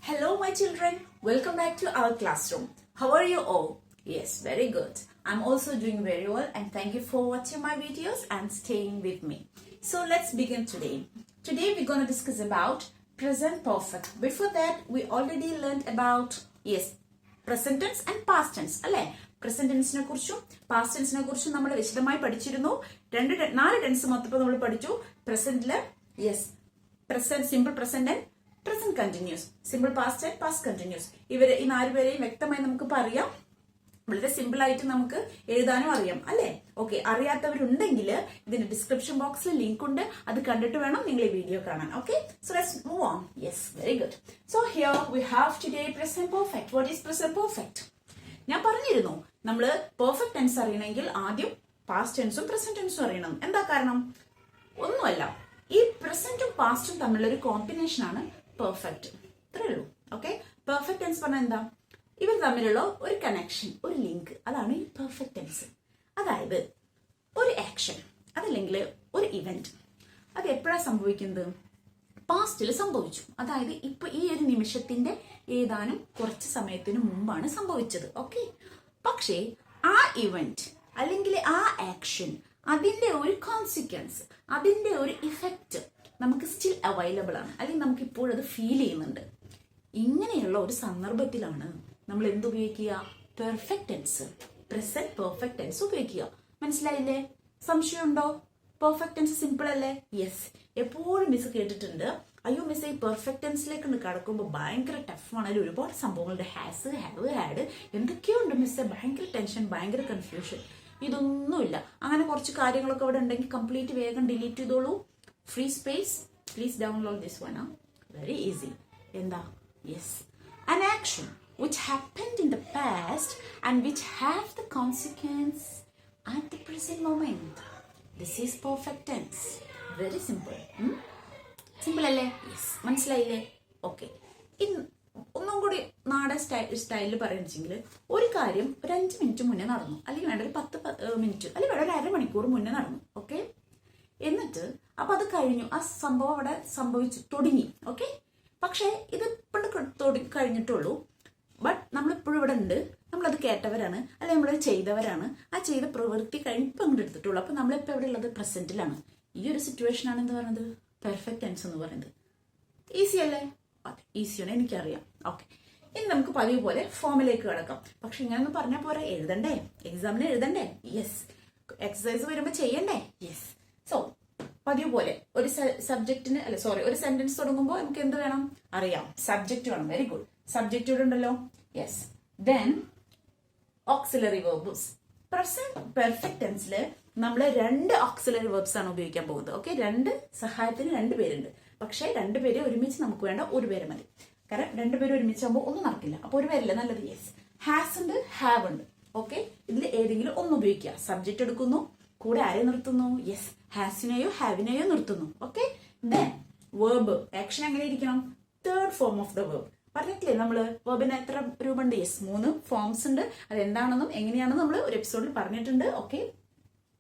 Hello, my children. Welcome back to our classroom. How are you all? Yes, very good. I'm also doing very well, and thank you for watching my videos and staying with me. So let's begin today. Today we're going to discuss about present perfect. Before that, we already learned about present tense and past tense. അല്ലേ? Present ടെൻസിനെ കുറിച്ചും past ടെൻസിനെ കുറിച്ചും നമ്മൾ വിശദമായി പഠിച്ചിരുന്നു. 4 tense മൊത്തം നമ്മൾ പഠിച്ചു. പ്രസന്റില് present, simple present and present continuous, simple past and past continuous. ഇവര് ഈ 4 പേരെയും വ്യക്തമായി നമുക്കിപ്പോൾ അറിയാം. വളരെ സിമ്പിൾ ആയിട്ട് നമുക്ക് എഴുതാനും അറിയാം അല്ലേ? ഓക്കെ, അറിയാത്തവരുണ്ടെങ്കിൽ ഇതിന്റെ ഡിസ്ക്രിപ്ഷൻ ബോക്സിൽ ലിങ്ക് ഉണ്ട്, അത് കണ്ടിട്ട് വേണം നിങ്ങൾ ഈ വീഡിയോ കാണാൻ. Okay, so let's move on. Yes, very good. So here we have today present perfect. What is present perfect? ഞാൻ പറഞ്ഞിരുന്നു, നമ്മൾ പെർഫെക്റ്റ് ടെൻസ് അറിയണമെങ്കിൽ ആദ്യം പാസ്റ്റ് ടെൻസും പ്രസന്റ് ടെൻസും അറിയണം. എന്താ കാരണം? ഒന്നുമല്ല, ഈ പ്രസന്റും പാസ്റ്റും തമ്മിലൊരു കോമ്പിനേഷൻ ആണ് പെർഫെക്റ്റ്. ഇത്രേ ഉള്ളൂ. ഓക്കെ, പെർഫെക്റ്റ് ടെൻസ് പറഞ്ഞാൽ എന്താ? ഇവർ തമ്മിലുള്ള ഒരു കണക്ഷൻ, ഒരു ലിങ്ക്, അതാണ് ഈ പെർഫെക്റ്റ് ടെൻസ്. അതായത് ഒരു ആക്ഷൻ അതല്ലെങ്കിൽ ഒരു ഇവന്റ് അത് എപ്പോഴാണ് സംഭവിക്കുന്നത്? പാസ്റ്റിൽ സംഭവിച്ചു. അതായത് ഇപ്പൊ ഈ ഒരു നിമിഷത്തിന്റെ ഏതാനും കുറച്ച് സമയത്തിന് മുമ്പാണ് സംഭവിച്ചത്. ഓക്കെ, പക്ഷേ ആ ഇവന്റ് അല്ലെങ്കിൽ ആ ആക്ഷൻ, അതിന്റെ ഒരു കോൺസിക്വൻസ്, അതിന്റെ ഒരു ഇഫക്റ്റ് നമുക്ക് സ്റ്റിൽ അവൈലബിൾ ആണ്, അല്ലെങ്കിൽ നമുക്ക് ഇപ്പോഴത് ഫീൽ ചെയ്യുന്നുണ്ട്. ഇങ്ങനെയുള്ള ഒരു സന്ദർഭത്തിലാണ് നമ്മൾ എന്തുപയോഗിക്കുക? Perfect tense, present perfect tense ഉപയോഗിക്കുക. മനസ്സിലായില്ലേ? സംശയമുണ്ടോ? പെർഫെക്റ്റ് ടെൻസ് സിമ്പിൾ അല്ലേ? യെസ്, എപ്പോഴും മിസ് കേട്ടിട്ടുണ്ട്, അയ്യോ മിസ് ഈ പെർഫെക്റ്റ് ടെൻസിലേക്ക് കടക്കുമ്പോൾ ഭയങ്കര ടഫാണ്, അതിൽ ഒരുപാട് സംഭവങ്ങളുണ്ട്, ഹാസ്, ഹാവ്, ഹാഡ്, എന്തൊക്കെയുണ്ട് മിസ്സേ, ഭയങ്കര ടെൻഷൻ, ഭയങ്കര കൺഫ്യൂഷൻ. ഇതൊന്നുമില്ല. അങ്ങനെ കുറച്ച് കാര്യങ്ങളൊക്കെ ഇവിടെ ഉണ്ടെങ്കിൽ കംപ്ലീറ്റ് വേഗം ഡിലീറ്റ് ചെയ്തോളൂ. Free space, please download this one. Very easy. എന്താ? Yes, an action which happened in the past and which have the consequence at the present moment. This is perfect tense. Very simple. Simple അല്ലേ? Yes, മനസ്സിലായില്ലേ? Okay, ഒന്നും കൂടി നാടൻ സ്റ്റൈലിൽ പറയുകയാണെങ്കിൽ, ഒരു കാര്യം ഒരു 5 മിനിറ്റ് മുന്നേ നടന്നു, അല്ലെങ്കിൽ വേണ്ട ഒരു 10 മിനിറ്റ്, അല്ലെങ്കിൽ വേണ്ട ഒരു അരമണിക്കൂർ മുന്നേ നടന്നു. ഓക്കെ, എന്നിട്ട് അപ്പൊ അത് കഴിഞ്ഞു, ആ സംഭവം അവിടെ സംഭവിച്ചു തുടങ്ങി. ഓക്കെ, പക്ഷേ ഇത് ഇപ്പോഴും കഴിഞ്ഞിട്ടുള്ളൂ. ബട്ട് നമ്മളിപ്പോഴും ഇവിടെ ഉണ്ട്, നമ്മളത് കേട്ടവരാണ്, അല്ലെങ്കിൽ നമ്മളത് ചെയ്തവരാണ്. ആ ചെയ്ത പ്രവൃത്തി കഴിഞ്ഞ് ഇപ്പം അങ്ങോട്ട് എടുത്തിട്ടുള്ളൂ. അപ്പൊ നമ്മളിപ്പോൾ എവിടെ ഉള്ളത്? പ്രസന്റിലാണ്. ഈ ഒരു സിറ്റുവേഷൻ ആണ് എന്ത് പറയുന്നത്? പെർഫെക്റ്റ് ടെൻസ് എന്ന് പറയുന്നത്. ഈസി അല്ലേ? അതെ, ഈസിയാണ്, എനിക്കറിയാം. ഓക്കെ, ഇനി നമുക്ക് പതിവ് പോലെ ഫോമിലേക്ക് കിടക്കാം. പക്ഷെ ഇങ്ങനെ പറഞ്ഞാൽ പോരാ, എഴുതണ്ടേ? എക്സാമിന് എഴുതണ്ടേ? യെസ്. എക്സസൈസ് വരുമ്പോൾ ചെയ്യണ്ടേ? യെസ്. സോ പതിവ് പോലെ ഒരു സബ്ജക്റ്റിന് ഒരു സെന്റൻസ് തുടങ്ങുമ്പോൾ നമുക്ക് എന്ത് വേണം? അറിയാം, സബ്ജക്റ്റ് വേണം. Very good. സബ്ജക്റ്റ് ഇവിടെ ഉണ്ടല്ലോ. Yes. Then auxiliary verbs. Present perfect ടെൻസില് നമ്മൾ 2 ഓക്സിലറി വെർബ്സ് ആണ് ഉപയോഗിക്കാൻ പോകുന്നത്. ഓക്കെ, 2 സഹായത്തിന് 2 പേരുണ്ട്. പക്ഷെ 2 പേര് ഒരുമിച്ച് നമുക്ക് വേണ്ട, 1 പേര് മതി. കാരണം 2 പേര് ഒരുമിച്ചാകുമ്പോൾ ഒന്നും നടക്കില്ല. അപ്പൊ 1 പേരല്ലേ നല്ലത്? യെസ്. ഹാസ് ഉണ്ട്, ഹാവ് ഉണ്ട്. ഓക്കെ, ഇതിൽ ഏതെങ്കിലും ഒന്ന് ഉപയോഗിക്കുക. സബ്ജക്റ്റ് എടുക്കുന്നു, കൂടെ ആരെ നിർത്തുന്നു? യെസ്, ഹാസിനെയോ ഹാവിനെയോ നിർത്തുന്നു. ഓക്കെ, ദെൻ വേർബ് ആക്ഷൻ എങ്ങനെ ഇരിക്കണം? Third form of the verb. പറഞ്ഞിട്ടില്ലേ നമ്മള് വേർബിന് എത്ര രൂപമുണ്ട്? യെസ്, 3 ഫോംസ് ഉണ്ട്. അതെന്താണെന്നും എങ്ങനെയാണെന്നും നമ്മൾ ഒരു എപ്പിസോഡിൽ പറഞ്ഞിട്ടുണ്ട്. ഓക്കെ,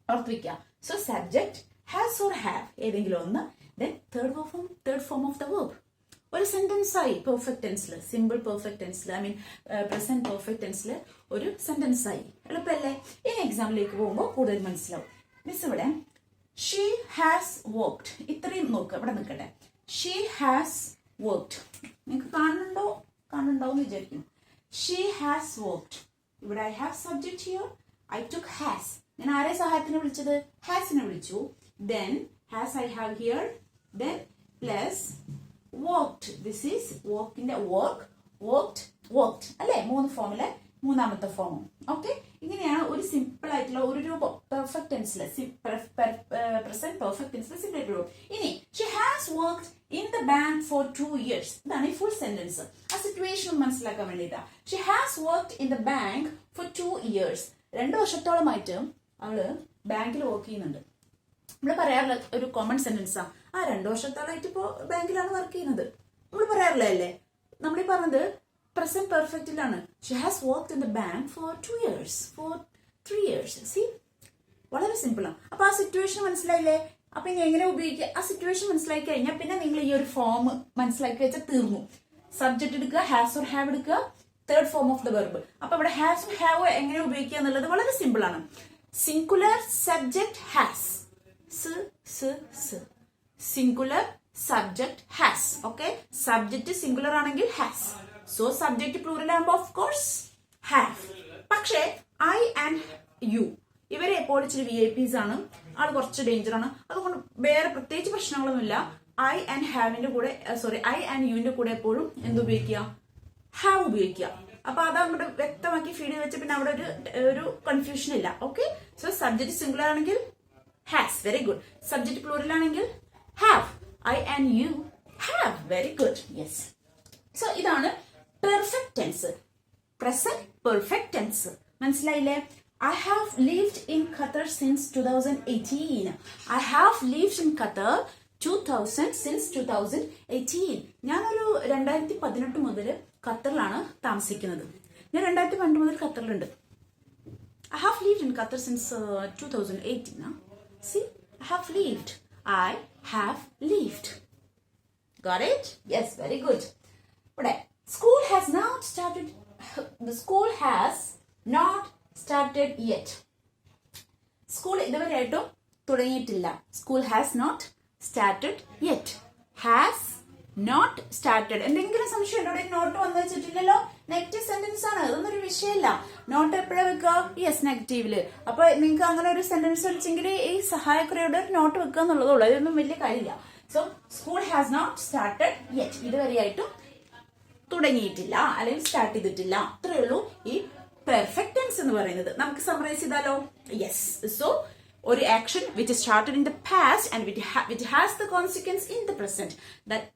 ഓർത്തിരിക്കുക. So subject, has or have, ഏതെങ്കിലും ഒന്ന്. Then third form of the verb. ഒരു സെന്റൻസ് ആയി പെർഫെക്റ്റ് ടെൻസിൽ, സിമ്പിൾ പെർഫെക്റ്റ് ടെൻസിൽ, ഐ മീൻ പ്രസന്റ് പെർഫെക്റ്റ് ടെൻസിൽ ഒരു സെന്റൻസ് ആയി. എളുപ്പമല്ലേ? ഇനി എക്സാമിലേക്ക് പോകുമ്പോൾ കൂടുതൽ മനസ്സിലാവും. മിസ് ഇവിടെ ഷീ ഹാസ് വർക്ക്ഡ്, ഇത്രയും നോക്കുക, ഇവിടെ നിൽക്കട്ടെ. ഷീ ഹാസ് വർക്ക്ഡ്, നിങ്ങൾക്ക് കാണുന്നുണ്ടാവും എന്ന് വിചാരിക്കുന്നു. She has worked. ഇവിടെ I have subject here, I took has. ഞാൻ ആരെ സഹായത്തിന് വിളിച്ചത്? ഹാസിനെ വിളിച്ചു. Then has I have here, then plus worked. This is workന്റെ work, worked അല്ലെ? 3 ഫോമിലെ 3ാമത്തെ ഫോമും. ഓക്കെ, ഇങ്ങനെയാണ് ഒരു സിമ്പിൾ ആയിട്ടുള്ള ഒരു രൂപം പെർഫെക്റ്റ് ടെൻസിലെ, പ്രസന്റ് പെർഫെക്റ്റ് ടെൻസിലെ സിമ്പിൾ രൂപം. ഇനി she has worked in the bank for 2 years. ഇതാണ് ഈ ഫുൾ സെന്റൻസ്. ആ സിറ്റുവേഷൻ മനസ്സിലാക്കാൻ വേണ്ടിയിട്ടാ. She has worked in the bank for 2 years. 2 വർഷത്തോളമായിട്ട് അവള് ബാങ്കിൽ വർക്ക് ചെയ്യുന്നുണ്ട്. നമ്മൾ പറയാറില്ല, ഒരു കോമൺ സെന്റൻസാ, ആ 2 വർഷത്തോളമായിട്ട് ഇപ്പോ ബാങ്കിലാണ് വർക്ക് ചെയ്യുന്നത്. നമ്മൾ പറയാറില്ലേ? നമ്മളീ പറഞ്ഞത് പ്രസന്റ് പെർഫെക്റ്റിലാണ്. She has worked in the bank for 2 years, for 3 years. See, വളരെ സിമ്പിളാണ്. അപ്പൊ ആ സിറ്റുവേഷൻ മനസ്സിലായില്ലേ? അപ്പൊ ഇനി എങ്ങനെ ഉപയോഗിക്കുക? ആ സിറ്റുവേഷൻ മനസ്സിലാക്കി കഴിഞ്ഞാൽ പിന്നെ നിങ്ങൾ ഈ ഒരു ഫോം മനസ്സിലാക്കി വെച്ചാൽ തീർന്നു. സബ്ജക്ട് എടുക്കുക, ഹാസ് ഓർ ഹാവ് എടുക്കുക, third form of the verb. അപ്പൊ ഇവിടെ ഹാസ് ഓർ ഹാവ് എങ്ങനെ ഉപയോഗിക്കുക എന്നുള്ളത് വളരെ സിമ്പിൾ ആണ്. Singular subject has, singular subject has. Okay, subject singular ആണെങ്കിൽ ഹാസ്. സോ സബ്ജക്ട് പ്ലൂറൽ ആകുമ്പോൾ ഓഫ് കോഴ്സ് ഹാവ്. പക്ഷേ ഐ ആൻഡ് യു ഇവരെ എപ്പോഴും ഇച്ചിരി VIPs ആണ്, ആള് കുറച്ച് ഡേഞ്ചർ ആണ്. അതുകൊണ്ട് വേറെ പ്രത്യേകിച്ച് പ്രശ്നങ്ങളൊന്നുമില്ല. ഐ ആൻഡ് ഹാവിന്റെ കൂടെ ഐ ആൻഡ് യുവിന്റെ കൂടെ എപ്പോഴും എന്തുപയോഗിക്കുക, ഹാവ് ഉപയോഗിക്കുക. അപ്പൊ അത് അങ്ങോട്ട് വ്യക്തമാക്കി ഫീഡ് ചെയ്ത് വെച്ച പിന്നെ അവിടെ ഒരു കൺഫ്യൂഷൻ ഇല്ല. ഓക്കെ, സോ സബ്ജക്ട് സിംഗുലർ ആണെങ്കിൽ has, very good. Subject plural ആണെങ്കിൽ have. I and you have, very good. Yes. So ഇതാണ് perfect tense, present perfect tense. മനസ്സിലായില്ലേ? I have lived in Qatar since 2018. I have lived in Qatar since 2018. ഞാനൊരു 2018 മുതൽ ഖത്തറിലാണ് താമസിക്കുന്നത്. ഞാൻ 2012 മുതൽ ഖത്തറിലുണ്ട്. I have lived in Qatar since 2018. See, I have lived. I have lived. Got it? Yes, very good. But school has not started. The school has not started yet. School ഇതുവരെയായിട്ടും തുടങ്ങിയിട്ടില്ല. School has not started yet. Has not started. എന്തെങ്കിലും സംശയം ഉണ്ടോ? ഇവിടെ not വന്നു വെച്ചിട്ടില്ലല്ലോ. Negative sentence ആണ്, അതൊന്നും ഒരു വിഷയമല്ല. നോട്ട് എപ്പോഴാ വെക്കുക? യെസ്, നെഗറ്റീവില്. അപ്പൊ നിങ്ങൾക്ക് അങ്ങനെ ഒരു സെന്റൻസ് വെച്ചെങ്കിൽ ഈ സഹായക്കുറിയുടെ ഒരു നോട്ട് വെക്കുക എന്നുള്ളതുള്ളൂ. അതൊന്നും വലിയ കാര്യമില്ല. So school has not started yet. ഇതുവരെയായിട്ടും തുടങ്ങിയിട്ടില്ല അല്ലെങ്കിൽ സ്റ്റാർട്ട് ചെയ്തിട്ടില്ല. അത്രേ ഉള്ളൂ ഈ പെർഫെക്റ്റ് ടെൻസ് എന്ന് പറയുന്നത്. നമുക്ക് സമ്മറൈസ് ചെയ്താലോ? യെസ്. സോ ഒരു action which started in the past and which has the consequence in the present.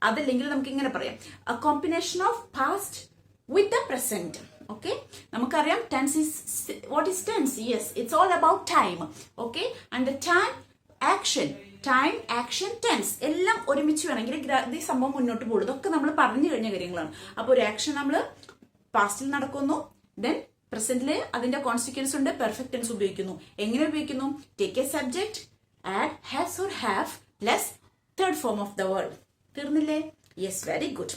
അതല്ലെങ്കിൽ നമുക്ക് ഇങ്ങനെ പറയാം, a combination of past with the present. Okay, നമുക്കറിയാം tense is what is tense? Yes, it's all about time. Okay, and the time action, time action tense എല്ലാം ഒരുമിച്ച് വേണമെങ്കിൽ ഈ സംഭവം മുന്നോട്ട് പോകും. ഇതൊക്കെ നമ്മൾ പറഞ്ഞു കഴിഞ്ഞ കാര്യങ്ങളാണ്. അപ്പൊ ഒരു ആക്ഷൻ നമ്മൾ പാസ്റ്റിൽ നടക്കുന്നു, ദെൻ പ്രസന്റില് അതിന്റെ കോൺസിക്വൻസ് ഉണ്ട്, പെർഫെക്റ്റ് ടെൻസ് ഉപയോഗിക്കുന്നു. എങ്ങനെ ഉപയോഗിക്കുന്നു? Take a subject, add has or have plus third form of the word. തീർന്നില്ലേ? Yes, very good.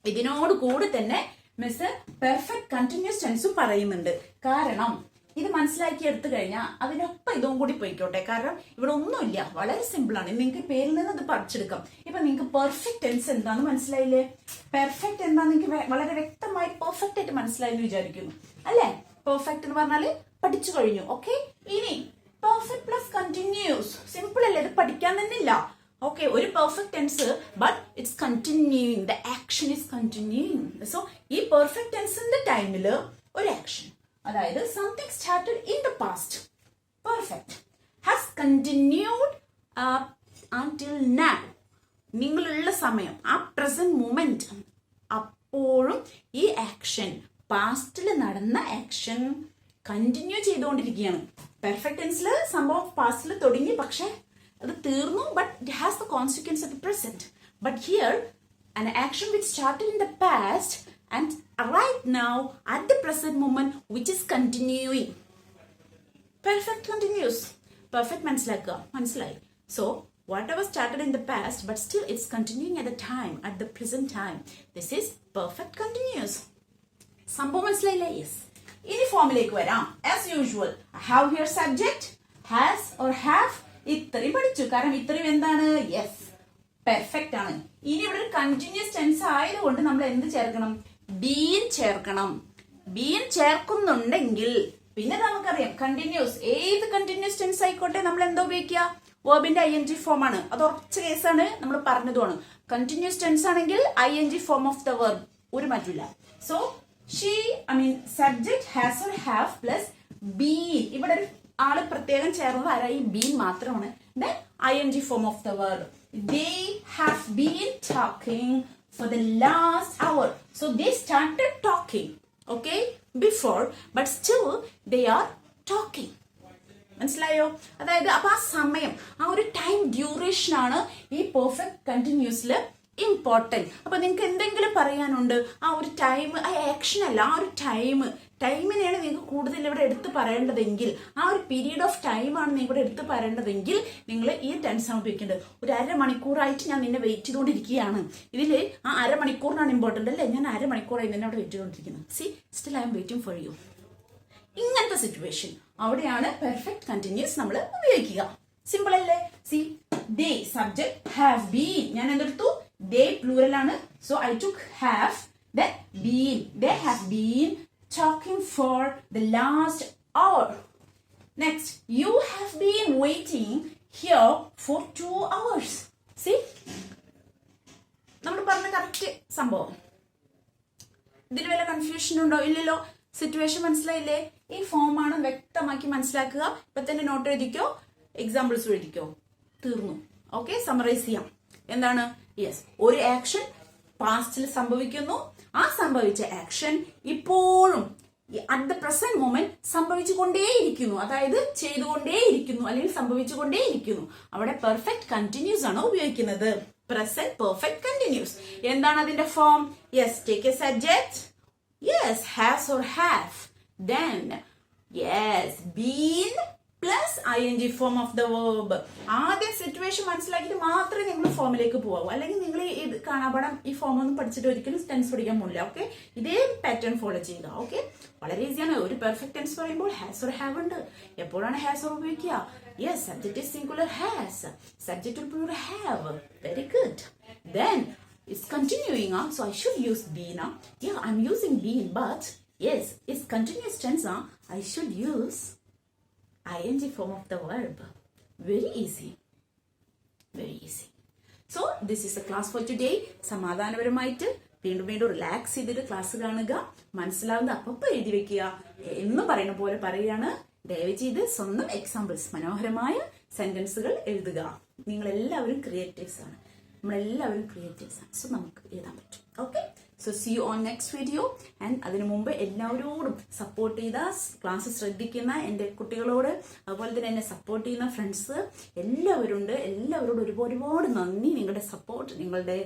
ഇതിനോട് കൂടെ തന്നെ മിസ് പെർഫെക്റ്റ് കണ്ടിന്യൂസ് ടെൻസും പറയുന്നുണ്ട്. കാരണം ഇത് മനസ്സിലാക്കി എടുത്തു കഴിഞ്ഞാൽ അതിനൊപ്പം ഇതും കൂടി പോയിക്കോട്ടെ. കാരണം ഇവിടെ ഒന്നുമില്ല, വളരെ സിമ്പിൾ ആണ്. നിങ്ങൾക്ക് പേരിൽ നിന്ന് ഇത് പഠിച്ചെടുക്കാം. ഇപ്പൊ നിങ്ങൾക്ക് പെർഫെക്റ്റ് ടെൻസ് എന്താന്ന് മനസ്സിലായില്ലേ? പെർഫെക്റ്റ് എന്താന്ന് നിങ്ങൾക്ക് വളരെ വ്യക്തമായി പെർഫെക്റ്റ് ആയിട്ട് മനസ്സിലായെന്ന് വിചാരിക്കുന്നു, അല്ലെ? പെർഫെക്റ്റ് എന്ന് പറഞ്ഞാല് പഠിച്ചു കഴിഞ്ഞു. ഓക്കെ, ഇനി പെർഫെക്റ്റ് പ്ലസ് കണ്ടിന്യൂസ്. സിമ്പിൾ അല്ലേ? ഇത് പഠിക്കാൻ തന്നെ ഇല്ല. ഓക്കെ, ഒരു perfect tense but it's continuing, the action is continuing. So ഈ പെർഫെക്റ്റ് ടെൻസിന്റെ ടൈമില് ഒരു ആക്ഷൻ, അതായത് something started in the past, perfect, has continued until now. നിങ്ങളുള്ള സമയം, ആ പ്രസന്റ് മൂമെന്റ്, അപ്പോഴും ഈ ആക്ഷൻ, പാസ്റ്റിൽ നടന്ന ആക്ഷൻ കണ്ടിന്യൂ ചെയ്തുകൊണ്ടിരിക്കുകയാണ്. പെർഫെക്റ്റ് ടെൻസിൽ സംഭവം പാസ്റ്റിൽ തുടങ്ങി, പക്ഷെ അത് തീർന്നു, but it has the consequence at the present. But here an action which started in the past and right now at the present moment which is continuing. Perfect continuous. Perfect മനസ്സിലായി. So whatever started in the past but still it's continuing at the time, at the present time. This is perfect continuous. സംഭവം മനസ്സിലായില്ലേ? Yes. ഇനി ഫോമിലേക്ക് വരാം. As usual, I have here subject, has or have. ഇത്രയും പഠിച്ചു. കാരണം ഇത്രയും എന്താണ്? യെസ്, പെർഫെക്റ്റ് ആണ്. ഇനി ഇവിടെ ഒരു കണ്ടിന്യൂസ് ടെൻസ് ആയതുകൊണ്ട് നമ്മൾ എന്ത് ചേർക്കണം? ബീൻ ചേർക്കണം. ബീൻ ചേർക്കുന്നുണ്ടെങ്കിൽ പിന്നെ നമുക്കറിയാം കണ്ടിന്യൂസ്, ഏത് കണ്ടിന്യൂസ് ടെൻസ് ആയിക്കോട്ടെ നമ്മൾ എന്താ ഉപയോഗിക്കുക? വേർബിന്റെ ing ഫോം ആണ്. അത് ഉറച്ച കേസാണ്, നമ്മൾ പറഞ്ഞതുമാണ്. കണ്ടിന്യൂസ് ടെൻസ് ആണെങ്കിൽ ing form of the verb, ഒരു മാറ്റമില്ല. So subject has or have plus been. ഇവിടെ ഒരു ആള് പ്രത്യേകം ചേർന്നത് ആരായി? ബീൻ മാത്രമാണ്. Then ing form of the verb. They have been talking for the last hour. So they started talking, okay, before, but still they are talking. മനസ്സിലായോ? അതായത് അപ്പൊ ആ സമയം, ആ ഒരു ടൈം ഡ്യൂറേഷൻ ആണ് ഈ പെർഫെക്റ്റ് കണ്ടിന്യൂസിൽ ഇമ്പോർട്ടന്റ്. അപ്പൊ നിങ്ങൾക്ക് എന്തെങ്കിലും പറയാനുണ്ട്? ആ ഒരു ടൈം, ആ ആക്ഷൻ അല്ല, ആ ഒരു ടൈമിനെയാണ് നിങ്ങൾക്ക് കൂടുതൽ ഇവിടെ എടുത്ത് പറയേണ്ടതെങ്കിൽ, ആ ഒരു പീരീഡ് ഓഫ് ടൈമാണ് നിങ്ങൾ ഇവിടെ എടുത്ത് പറയേണ്ടതെങ്കിൽ നിങ്ങൾ ഈ ടെൻസ് ആണ് ഉപയോഗിക്കേണ്ടത്. ഒരു അരമണിക്കൂറായിട്ട് ഞാൻ നിന്നെ വെയിറ്റ് ചെയ്തുകൊണ്ടിരിക്കുകയാണ്. ഇതിൽ ആ അരമണിക്കൂറിനാണ് ഇമ്പോർട്ടന്റ് അല്ലേ? ഞാൻ അരമണിക്കൂറായി നിന്നെ അവിടെ വെയിറ്റ് ചെയ്തുകൊണ്ടിരിക്കുന്നത്. C, still I M waiting for you. ഇങ്ങനത്തെ സിറ്റുവേഷൻ അവിടെയാണ് പെർഫെക്റ്റ് കണ്ടിന്യൂസ് നമ്മൾ ഉപയോഗിക്കുക. സിമ്പിൾ അല്ലേ? C, they subject have been. ഞാൻ എന്തെടുത്തു? ദേ പ്ലൂറൽ ആണ്. So I took have, then been. They have been talking for the last hour. Next, you have been waiting here for 2 hours. See? നമ്മൾ പറഞ്ഞ correct സംഭവം. ഇതിൽ വല്ല confusion ഉണ്ടോ? ഇല്ലല്ലോ. Situation മനസ്സിലായില്ലേ? ഈ ഫോമാണ് വ്യക്തമാക്കി മനസ്സിലാക്കുക. ഇപ്പൊ തന്നെ നോട്ട് എഴുതിക്കോ, എക്സാമ്പിൾസ് എഴുതിക്കോ. തീർന്നു. ഓക്കെ, സമറൈസ് ചെയ്യാം. എന്താണ്? യെസ്, ഒരു ആക്ഷൻ പാസ്റ്റിൽ സംഭവിക്കുന്നു. ആ സംഭവിച്ച ആക്ഷൻ ഇപ്പോഴും അറ്റ് ദ പ്രസന്റ് മൊമെന്റ് സംഭവിച്ചുകൊണ്ടേയിരിക്കുന്നു. അതായത് ചെയ്തുകൊണ്ടേയിരിക്കുന്നു അല്ലെങ്കിൽ സംഭവിച്ചുകൊണ്ടേയിരിക്കുന്നു. അവിടെ പെർഫെക്റ്റ് കണ്ടിന്യൂസ് ആണ് ഉപയോഗിക്കുന്നത്. Present perfect continuous. എന്താണ് അതിന്റെ form? Yes, take a subject. Yes, has or have. Then yes, been plus ing form of the verb. ആദ്യം സിറ്റുവേഷൻ മനസ്സിലാക്കിയിട്ട് മാത്രമേ നിങ്ങൾ ഫോമിലേക്ക് പോകാവൂ. അല്ലെങ്കിൽ നിങ്ങൾ ഇത് കാണാപാഠം ഈ ഫോം ഒന്നും പഠിച്ചിട്ട് ഒരിക്കലും ടെൻസ് പഠിക്കാൻ പോകില്ല. ഓക്കെ, ഇതേ പാറ്റേൺ ഫോളോ ചെയ്യുക. ഓക്കെ, വളരെ ഈസിയാണ്. ഒരു പെർഫെക്റ്റ് ടെൻസ് പറയുമ്പോൾ ഹാസ് ഓർ ഹാവ് ഉണ്ട്. എപ്പോഴാണ് ഹാസ് ഓർ ഉപയോഗിക്കുക? Yes, subject is singular has, subject plural have. Very good. Then it's continuing, so I should use been. Yeah, I'm using been, but yes, it's continuous tense. I should use ing form of the verb. Very easy. Very easy. So this is a class for today. സമാധാനപരമായിട്ട് വീണ്ടും വീണ്ടും relax ചെയ്തിട്ട് class കാണുക. മനസ്സിലാവുന്ന അപ്പം എഴുതി വെക്കുക. എന്നും പറയുന്ന പോലെ പറയുകയാണ്. ദയവ് ചെയ്ത് സ്വന്തം എക്സാമ്പിൾസ്, മനോഹരമായ സെന്റൻസുകൾ എഴുതുക. നിങ്ങൾ എല്ലാവരും ക്രിയേറ്റീവ്സ് ആണ്. നമ്മളെല്ലാവരും ക്രിയേറ്റീവ്സ് ആണ്. സോ നമുക്ക് എഴുതാൻ പറ്റും. Okay, so C you on next video. And അതിനു മുമ്പ് എല്ലാവരോടും സപ്പോർട്ട് ചെയ്ത, ക്ലാസ് ശ്രദ്ധിക്കുന്ന എൻ്റെ കുട്ടികളോട്, അതുപോലെ തന്നെ എന്നെ സപ്പോർട്ട് ചെയ്യുന്ന ഫ്രണ്ട്സ് എല്ലാവരുണ്ട്. എല്ലാവരോടും ഒരുപാട് നന്ദി. നിങ്ങളുടെ സപ്പോർട്ട്, നിങ്ങളുടെ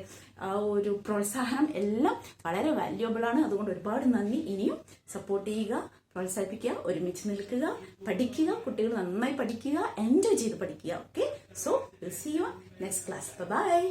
ഒരു പ്രോത്സാഹനം എല്ലാം വളരെ വാല്യുബിൾ ആണ്. അതുകൊണ്ട് ഒരുപാട് നന്ദി. ഇനിയും സപ്പോർട്ട് ചെയ്യുക, പ്രോത്സാഹിപ്പിക്കുക, ഒരുമിച്ച് നിൽക്കുക, പഠിക്കുക. കുട്ടികൾ നന്നായി പഠിക്കുക, എൻജോയ് ചെയ്ത് പഠിക്കുക. Okay, so will see you next class. By.